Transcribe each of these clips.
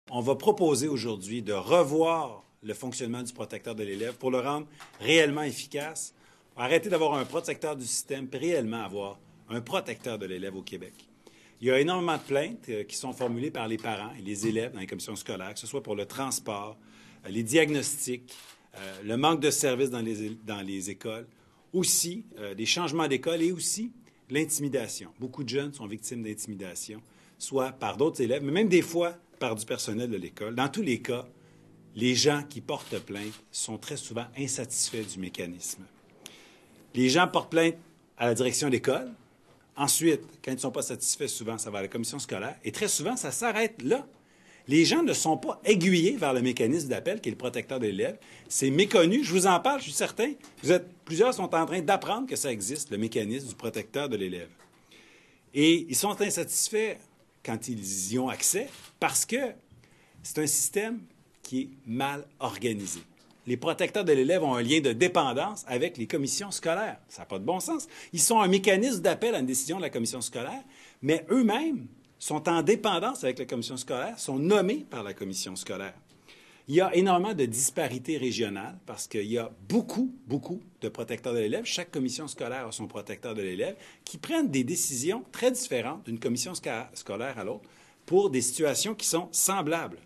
On va proposer aujourd'hui de revoir le fonctionnement du protecteur de l'élève pour le rendre réellement efficace, arrêter d'avoir un protecteur du système, puis réellement avoir un protecteur de l'élève au Québec. Il y a énormément de plaintes qui sont formulées par les parents et les élèves dans les commissions scolaires, que ce soit pour le transport, les diagnostics, le manque de services dans les écoles, aussi des changements d'école et aussi l'intimidation. Beaucoup de jeunes sont victimes d'intimidation, soit par d'autres élèves, mais même des fois par du personnel de l'école. Dans tous les cas, les gens qui portent plainte sont très souvent insatisfaits du mécanisme. Les gens portent plainte à la direction d'école. Ensuite, quand ils ne sont pas satisfaits, souvent, ça va à la commission scolaire. Et très souvent, ça s'arrête là. Les gens ne sont pas aiguillés vers le mécanisme d'appel qui est le protecteur de l'élève. C'est méconnu. Je vous en parle, je suis certain. Plusieurs sont en train d'apprendre que ça existe, le mécanisme du protecteur de l'élève. Et ils sont insatisfaits quand ils y ont accès parce que c'est un système qui est mal organisé. Les protecteurs de l'élève ont un lien de dépendance avec les commissions scolaires. Ça n'a pas de bon sens. Ils sont un mécanisme d'appel à une décision de la commission scolaire, mais eux-mêmes sont en dépendance avec la commission scolaire, sont nommés par la commission scolaire. Il y a énormément de disparités régionales parce qu'il y a beaucoup de protecteurs de l'élève. Chaque commission scolaire a son protecteur de l'élève qui prennent des décisions très différentes d'une commission scolaire à l'autre pour des situations qui sont semblables.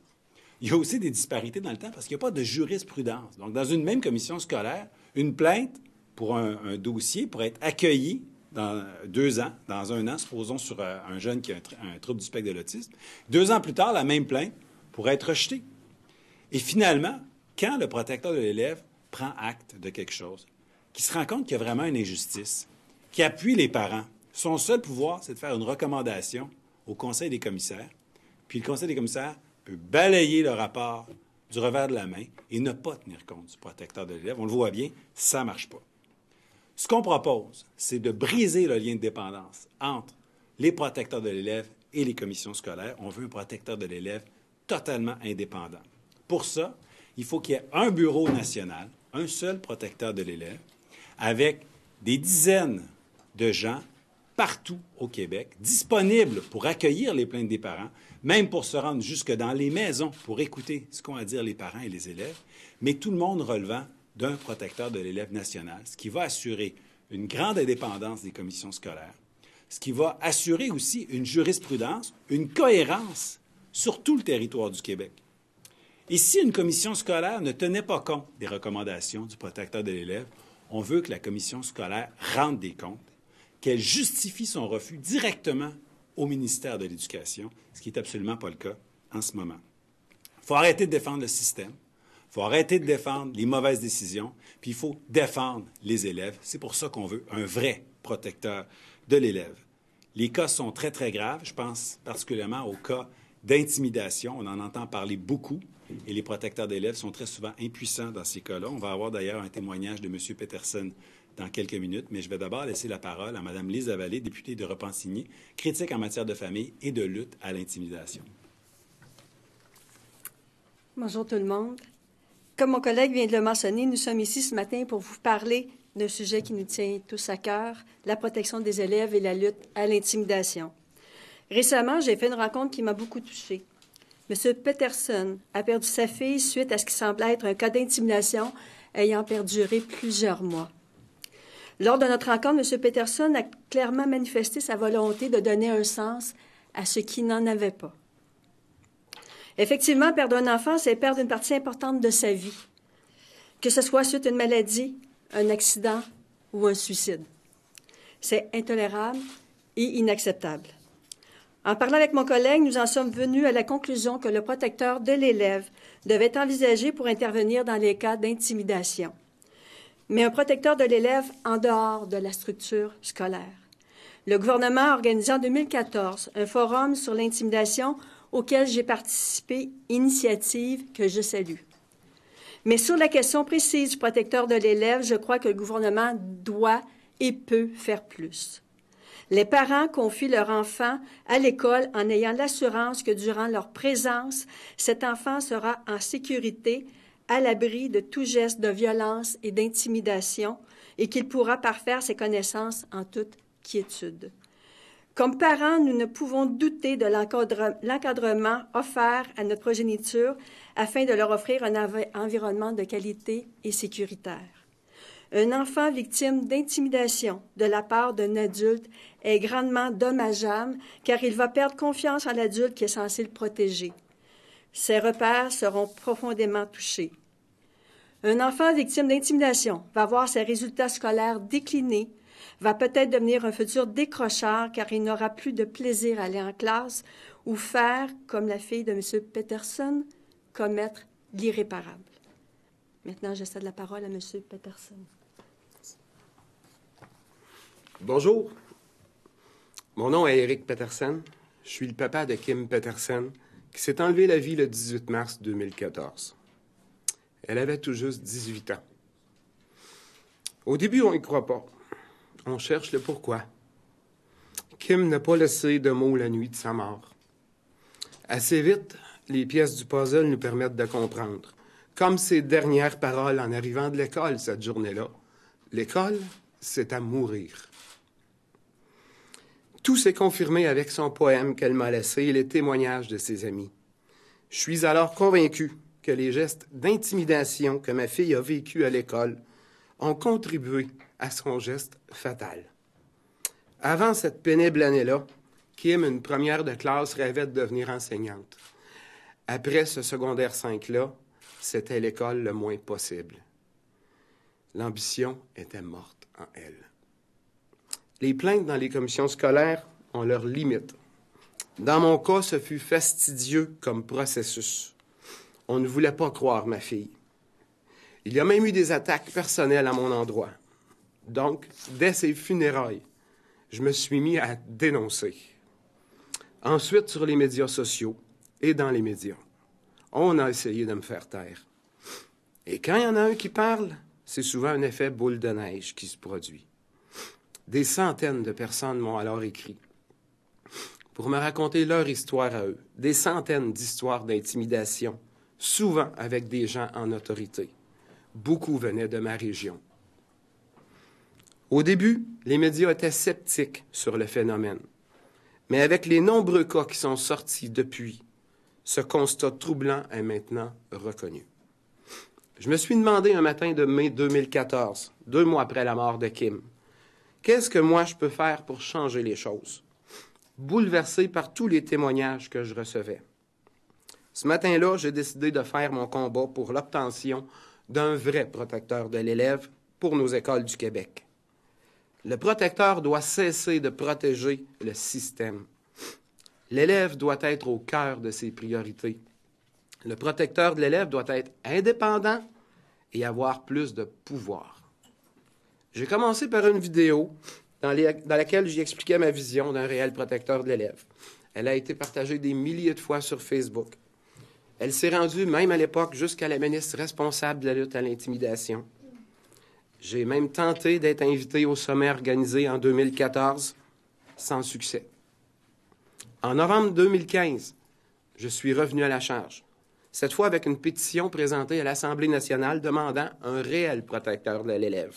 Il y a aussi des disparités dans le temps parce qu'il n'y a pas de jurisprudence. Donc, dans une même commission scolaire, une plainte pour un dossier pourrait être accueillie dans 2 ans, dans 1 an, supposons sur un jeune qui a un trouble du spectre de l'autisme. 2 ans plus tard, la même plainte pourrait être rejetée. Et finalement, quand le protecteur de l'élève prend acte de quelque chose, qui se rend compte qu'il y a vraiment une injustice, qui appuie les parents, son seul pouvoir, c'est de faire une recommandation au Conseil des commissaires, puis le Conseil des commissaires peut balayer le rapport du revers de la main et ne pas tenir compte du protecteur de l'élève. On le voit bien, ça ne marche pas. Ce qu'on propose, c'est de briser le lien de dépendance entre les protecteurs de l'élève et les commissions scolaires. On veut un protecteur de l'élève totalement indépendant. Pour ça, il faut qu'il y ait un bureau national, un seul protecteur de l'élève, avec des dizaines de gens partout au Québec, disponibles pour accueillir les plaintes des parents, même pour se rendre jusque dans les maisons pour écouter ce qu'ont à dire les parents et les élèves, mais tout le monde relevant d'un protecteur de l'élève national, ce qui va assurer une grande indépendance des commissions scolaires, ce qui va assurer aussi une jurisprudence, une cohérence sur tout le territoire du Québec. Et si une commission scolaire ne tenait pas compte des recommandations du protecteur de l'élève, on veut que la commission scolaire rende des comptes, qu'elle justifie son refus directement au ministère de l'Éducation, ce qui n'est absolument pas le cas en ce moment. Il faut arrêter de défendre le système, il faut arrêter de défendre les mauvaises décisions, puis il faut défendre les élèves. C'est pour ça qu'on veut un vrai protecteur de l'élève. Les cas sont très, très graves. Je pense particulièrement aux cas d'intimidation. On en entend parler beaucoup et les protecteurs d'élèves sont très souvent impuissants dans ces cas-là. On va avoir d'ailleurs un témoignage de M. Peterson dans quelques minutes, mais je vais d'abord laisser la parole à Mme Lise Lavallée, députée de Repentigny, critique en matière de famille et de lutte à l'intimidation. Bonjour tout le monde. Comme mon collègue vient de le mentionner, nous sommes ici ce matin pour vous parler d'un sujet qui nous tient tous à cœur, la protection des élèves et la lutte à l'intimidation. Récemment, j'ai fait une rencontre qui m'a beaucoup touchée. M. Peterson a perdu sa fille suite à ce qui semble être un cas d'intimidation ayant perduré plusieurs mois. Lors de notre rencontre, M. Peterson a clairement manifesté sa volonté de donner un sens à ce qui n'en avait pas. Effectivement, perdre un enfant, c'est perdre une partie importante de sa vie, que ce soit suite à une maladie, un accident ou un suicide. C'est intolérable et inacceptable. En parlant avec mon collègue, nous en sommes venus à la conclusion que le protecteur de l'élève devait être envisagé pour intervenir dans les cas d'intimidation, mais un protecteur de l'élève en dehors de la structure scolaire. Le gouvernement a organisé en 2014 un forum sur l'intimidation auquel j'ai participé, initiative que je salue. Mais sur la question précise du protecteur de l'élève, je crois que le gouvernement doit et peut faire plus. Les parents confient leur enfant à l'école en ayant l'assurance que durant leur présence, cet enfant sera en sécurité, à l'abri de tout geste de violence et d'intimidation et qu'il pourra parfaire ses connaissances en toute quiétude. Comme parents, nous ne pouvons douter de l'encadrement offert à notre progéniture afin de leur offrir un environnement de qualité et sécuritaire. Un enfant victime d'intimidation de la part d'un adulte est grandement dommageable car il va perdre confiance en l'adulte qui est censé le protéger. Ses repères seront profondément touchés. Un enfant victime d'intimidation va voir ses résultats scolaires décliner, va peut-être devenir un futur décrocheur car il n'aura plus de plaisir à aller en classe ou faire, comme la fille de M. Peterson, commettre l'irréparable. Maintenant, je cède la parole à M. Peterson. Bonjour, mon nom est Eric Peterson. Je suis le papa de Kim Peterson, qui s'est enlevé la vie le 18 mars 2014. Elle avait tout juste 18 ans. Au début, on n'y croit pas. On cherche le pourquoi. Kim n'a pas laissé de mots la nuit de sa mort. Assez vite, les pièces du puzzle nous permettent de comprendre. Comme ses dernières paroles en arrivant de l'école cette journée-là. L'école, c'est à mourir. Tout s'est confirmé avec son poème qu'elle m'a laissé et les témoignages de ses amis. Je suis alors convaincu que les gestes d'intimidation que ma fille a vécus à l'école ont contribué à son geste fatal. Avant cette pénible année-là, Kim, une première de classe, rêvait de devenir enseignante. Après ce secondaire 5-là, c'était l'école le moins possible. L'ambition était morte en elle. Les plaintes dans les commissions scolaires ont leurs limites. Dans mon cas, ce fut fastidieux comme processus. On ne voulait pas croire ma fille. Il y a même eu des attaques personnelles à mon endroit. Donc, dès ses funérailles, je me suis mis à dénoncer. Ensuite, sur les médias sociaux et dans les médias, on a essayé de me faire taire. Et quand il y en a un qui parle, c'est souvent un effet boule de neige qui se produit. Des centaines de personnes m'ont alors écrit pour me raconter leur histoire à eux. Des centaines d'histoires d'intimidation, souvent avec des gens en autorité. Beaucoup venaient de ma région. Au début, les médias étaient sceptiques sur le phénomène. Mais avec les nombreux cas qui sont sortis depuis, ce constat troublant est maintenant reconnu. Je me suis demandé un matin de mai 2014, 2 mois après la mort de Kim, qu'est-ce que moi je peux faire pour changer les choses? Bouleversé par tous les témoignages que je recevais. Ce matin-là, j'ai décidé de faire mon combat pour l'obtention d'un vrai protecteur de l'élève pour nos écoles du Québec. Le protecteur doit cesser de protéger le système. L'élève doit être au cœur de ses priorités. Le protecteur de l'élève doit être indépendant et avoir plus de pouvoir. J'ai commencé par une vidéo dans laquelle j'y expliquais ma vision d'un réel protecteur de l'élève. Elle a été partagée des milliers de fois sur Facebook. Elle s'est rendue, même à l'époque, jusqu'à la ministre responsable de la lutte à l'intimidation. J'ai même tenté d'être invité au sommet organisé en 2014, sans succès. En novembre 2015, je suis revenu à la charge, cette fois avec une pétition présentée à l'Assemblée nationale demandant un réel protecteur de l'élève.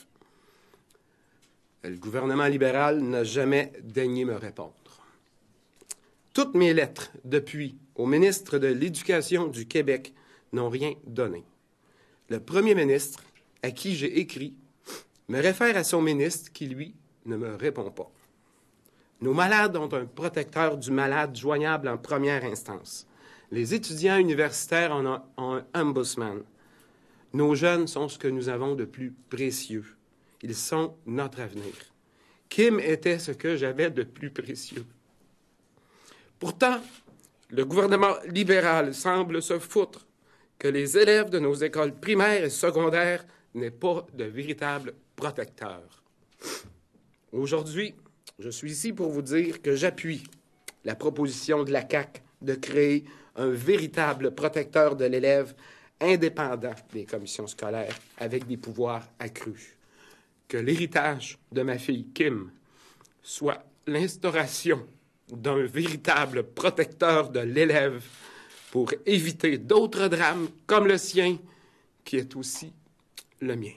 Le gouvernement libéral n'a jamais daigné me répondre. Toutes mes lettres, depuis, au ministre de l'Éducation du Québec, n'ont rien donné. Le premier ministre, à qui j'ai écrit, me réfère à son ministre qui, lui, ne me répond pas. Nos malades ont un protecteur du malade joignable en première instance. Les étudiants universitaires ont un ombudsman. Nos jeunes sont ce que nous avons de plus précieux. Ils sont notre avenir. Kim était ce que j'avais de plus précieux. Pourtant, le gouvernement libéral semble se foutre que les élèves de nos écoles primaires et secondaires n'aient pas de véritable protecteur. Aujourd'hui, je suis ici pour vous dire que j'appuie la proposition de la CAQ de créer un véritable protecteur de l'élève indépendant des commissions scolaires avec des pouvoirs accrus. Que l'héritage de ma fille Kim soit l'instauration d'un véritable protecteur de l'élève pour éviter d'autres drames comme le sien, qui est aussi le mien.